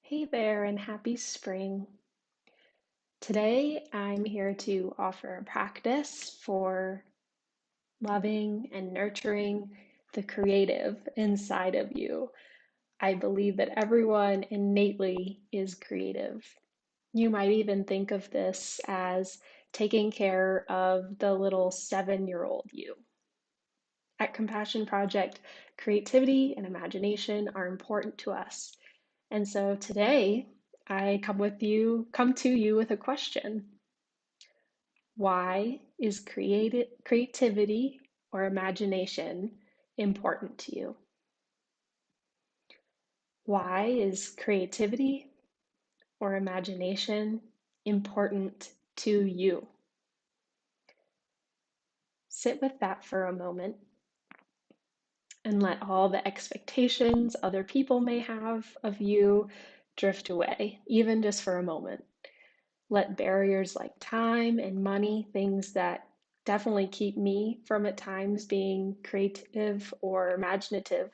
Hey there, and happy spring. Today, I'm here to offer a practice for loving and nurturing the creative inside of you. I believe that everyone innately is creative. You might even think of this as taking care of the little 7-year-old you. At Compassion Project, creativity and imagination are important to us. And so today I come to you with a question. Why is creativity or imagination important to you? Why is creativity or imagination important to you? Sit with that for a moment and let all the expectations other people may have of you drift away, even just for a moment. Let barriers like time and money, things that definitely keep me from at times being creative or imaginative,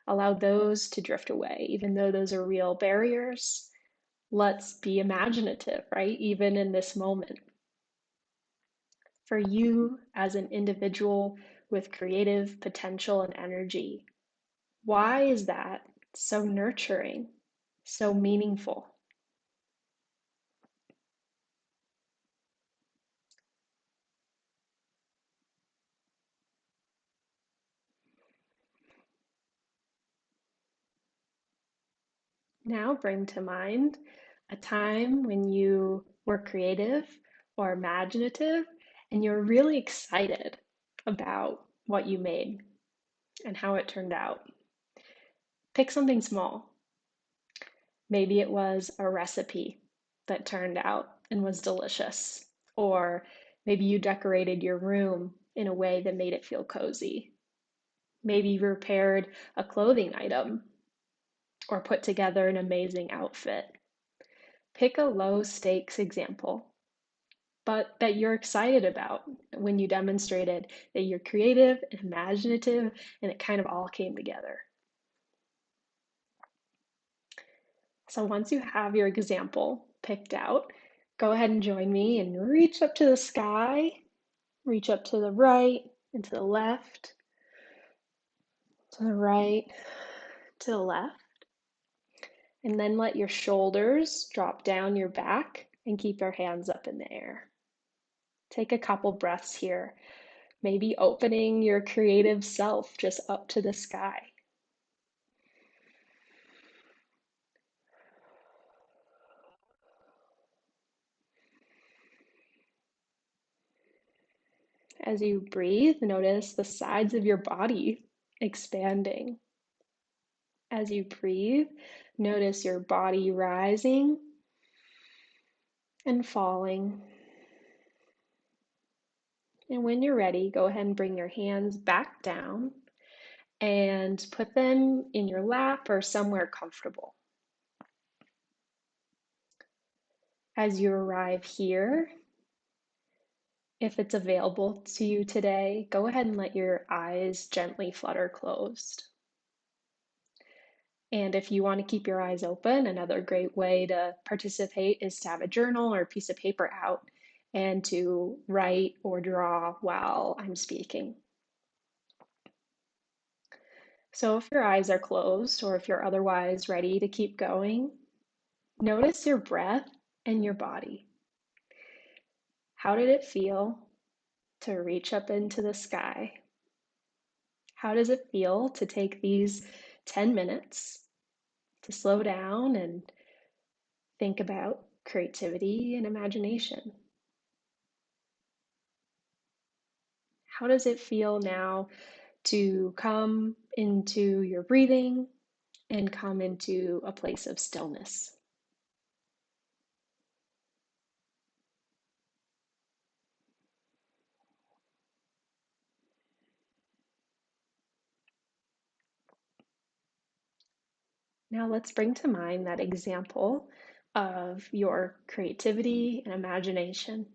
allow those to drift away. Even though those are real barriers, let's be imaginative, right? Even in this moment. For you as an individual with creative potential and energy, why is that so nurturing, so meaningful? Now bring to mind a time when you were creative or imaginative and you're really excited about what you made and how it turned out. Pick something small. Maybe it was a recipe that turned out and was delicious, or maybe you decorated your room in a way that made it feel cozy. Maybe you repaired a clothing item or put together an amazing outfit. Pick a low stakes example, but that you're excited about when you demonstrated that you're creative and imaginative and it kind of all came together. So once you have your example picked out, go ahead and join me and reach up to the sky, reach up to the right and to the left, to the right, to the left, and then let your shoulders drop down your back and keep your hands up in the air. Take a couple breaths here, maybe opening your creative self just up to the sky. As you breathe, notice the sides of your body expanding. As you breathe, notice your body rising and falling. And when you're ready, go ahead and bring your hands back down and put them in your lap or somewhere comfortable. As you arrive here, if it's available to you today, go ahead and let your eyes gently flutter closed. And if you want to keep your eyes open, another great way to participate is to have a journal or a piece of paper out and to write or draw while I'm speaking. So if your eyes are closed or if you're otherwise ready to keep going, notice your breath and your body. How did it feel to reach up into the sky? How does it feel to take these 10 minutes to slow down and think about creativity and imagination? How does it feel now to come into your breathing and come into a place of stillness? Now let's bring to mind that example of your creativity and imagination.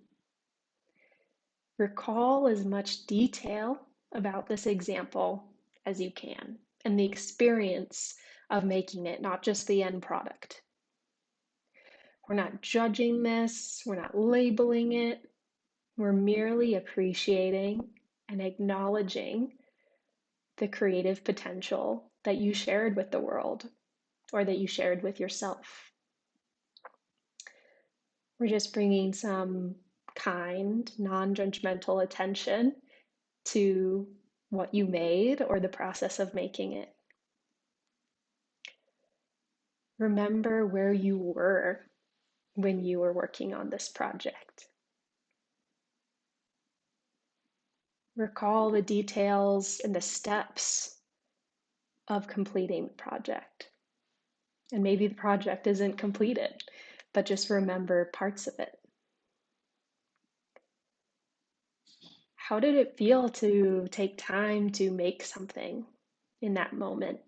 Recall as much detail about this example as you can and the experience of making it, not just the end product. We're not judging this, we're not labeling it. We're merely appreciating and acknowledging the creative potential that you shared with the world or that you shared with yourself. We're just bringing some kind, non judgmental attention to what you made or the process of making it. Remember where you were when you were working on this project. Recall the details and the steps of completing the project. And maybe the project isn't completed, but just remember parts of it. How did it feel to take time to make something in that moment?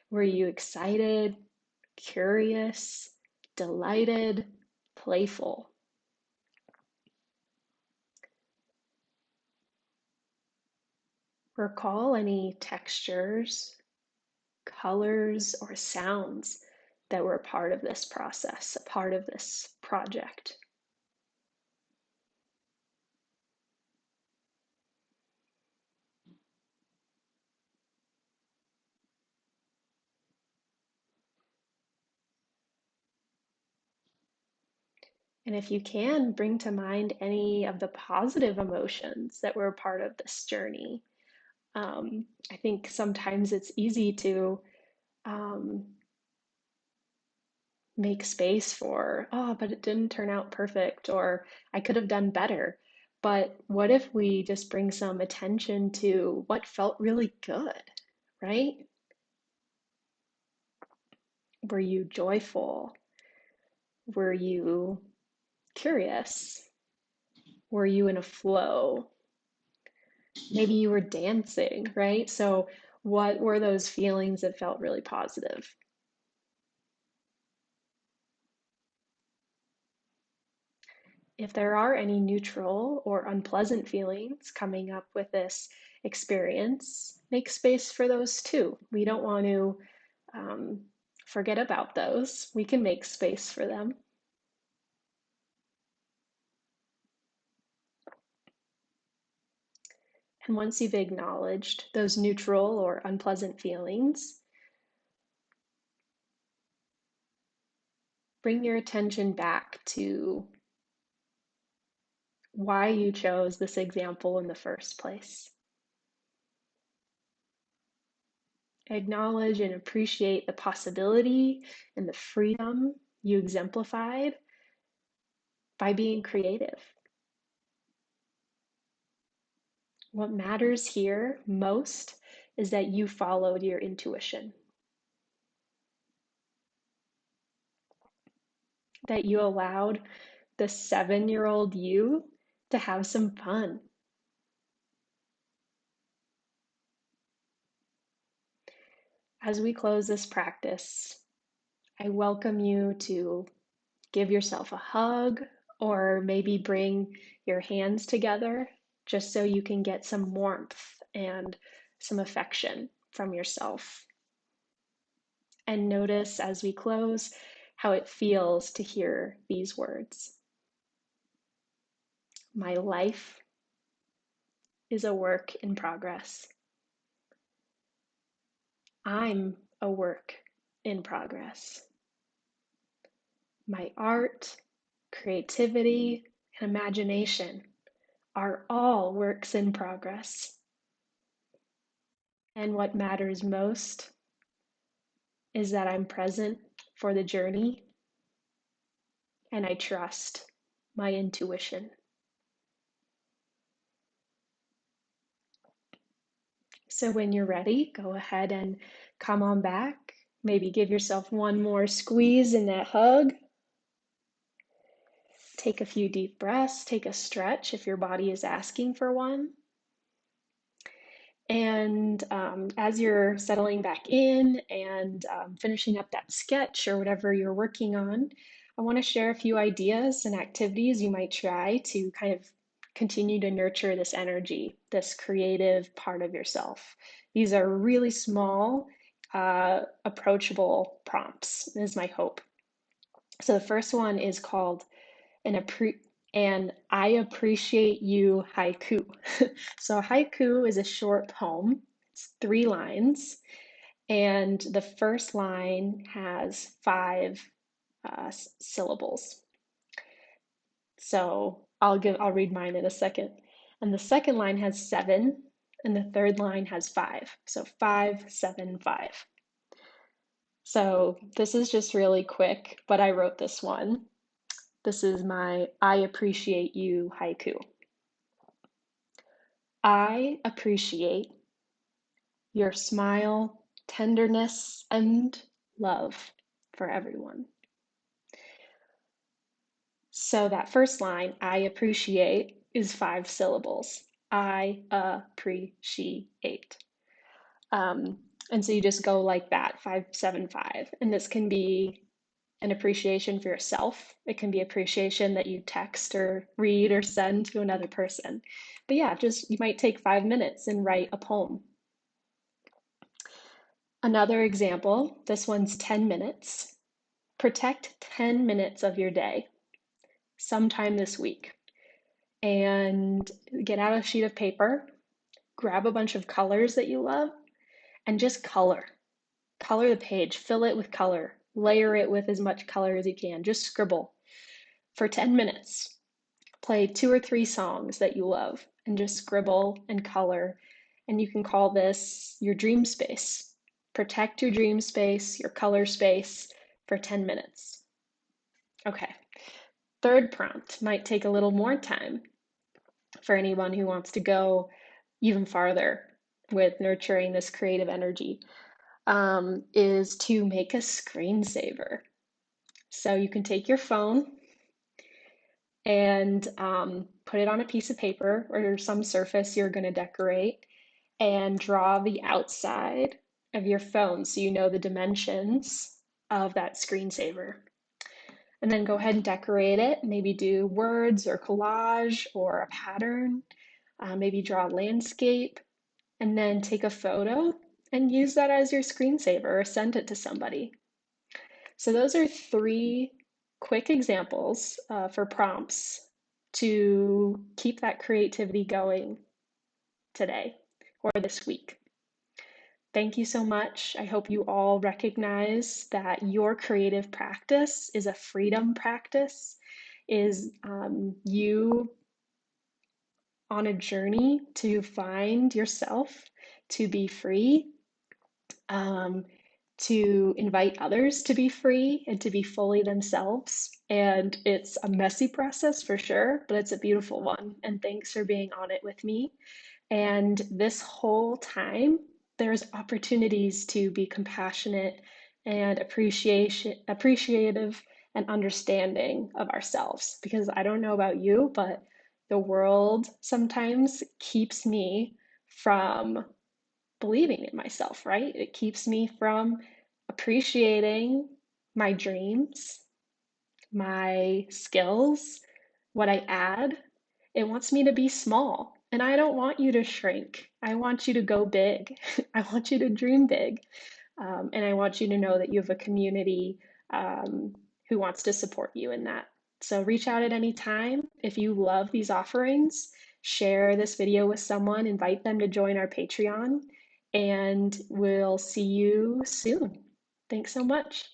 Were you excited, curious, delighted, playful? Recall any textures, colors, or sounds that were a part of this process, a part of this project. And if you can, bring to mind any of the positive emotions that were a part of this journey. I think sometimes it's easy to um, make space for, oh, but it didn't turn out perfect, or I could have done better. But what if we just bring some attention to what felt really good, right? Were you joyful? Were you curious? Were you in a flow? Maybe you were dancing, right? So, what were those feelings that felt really positive? If there are any neutral or unpleasant feelings coming up with this experience, make space for those too. We don't want to um, forget about those. We can make space for them. And once you've acknowledged those neutral or unpleasant feelings, bring your attention back to why you chose this example in the first place. Acknowledge and appreciate the possibility and the freedom you exemplified by being creative. What matters here most is that you followed your intuition, that you allowed the 7-year-old you to have some fun. As we close this practice, I welcome you to give yourself a hug or maybe bring your hands together just so you can get some warmth and some affection from yourself. And notice as we close how it feels to hear these words. My life is a work in progress. I'm a work in progress. My art, creativity, and imagination are all works in progress. And what matters most is that I'm present for the journey and I trust my intuition. So when you're ready, go ahead and come on back. Maybe give yourself one more squeeze in that hug. Take a few deep breaths, take a stretch if your body is asking for one. And as you're settling back in and finishing up that sketch or whatever you're working on, I want to share a few ideas and activities you might try to kind of continue to nurture this energy, this creative part of yourself. These are really small, approachable prompts, is my hope. So the first one is called an I appreciate you haiku. So a haiku is a short poem. It's 3 lines, and the first line has five syllables. So I'll read mine in a second. And the second line has 7, and the third line has 5. So 5, 7, 5. So this is just really quick, but I wrote this one. This is my I appreciate you haiku. I appreciate your smile, tenderness, and love for everyone. So that first line, I appreciate, is 5 syllables. I appreciate. Um, and so you just go like that, 5, 7, 5. And this can be an appreciation for yourself. It can be appreciation that you text or read or send to another person. But yeah, just you might take 5 minutes and write a poem. Another example, this one's 10 minutes. Protect 10 minutes of your day sometime this week, and get out a sheet of paper, grab a bunch of colors that you love, and just color. Color the page, fill it with color, layer it with as much color as you can. Just scribble for 10 minutes. Play 2 or 3 songs that you love and just scribble and color. And you can call this your dream space. Protect your dream space, your color space for 10 minutes. Okay. Third prompt might take a little more time for anyone who wants to go even farther with nurturing this creative energy, is to make a screensaver. So you can take your phone and put it on a piece of paper or some surface you're going to decorate, and draw the outside of your phone so you know the dimensions of that screensaver. And then go ahead and decorate it. Maybe do words or collage or a pattern. Maybe draw a landscape, and then take a photo and use that as your screensaver or send it to somebody. So those are 3 quick examples for prompts to keep that creativity going today or this week. Thank you so much. I hope you all recognize that your creative practice is a freedom practice, is you on a journey to find yourself, to be free, um, to invite others to be free and to be fully themselves. And it's a messy process for sure, but it's a beautiful one. And thanks for being on it with me. And this whole time, there's opportunities to be compassionate and appreciative and understanding of ourselves. Because I don't know about you, but the world sometimes keeps me from believing in myself, right? It keeps me from appreciating my dreams, my skills, what I add. It wants me to be small. And I don't want you to shrink. I want you to go big. I want you to dream big. And I want you to know that you have a community who wants to support you in that. So reach out at any time. If you love these offerings, share this video with someone, invite them to join our Patreon, and we'll see you soon. Thanks so much.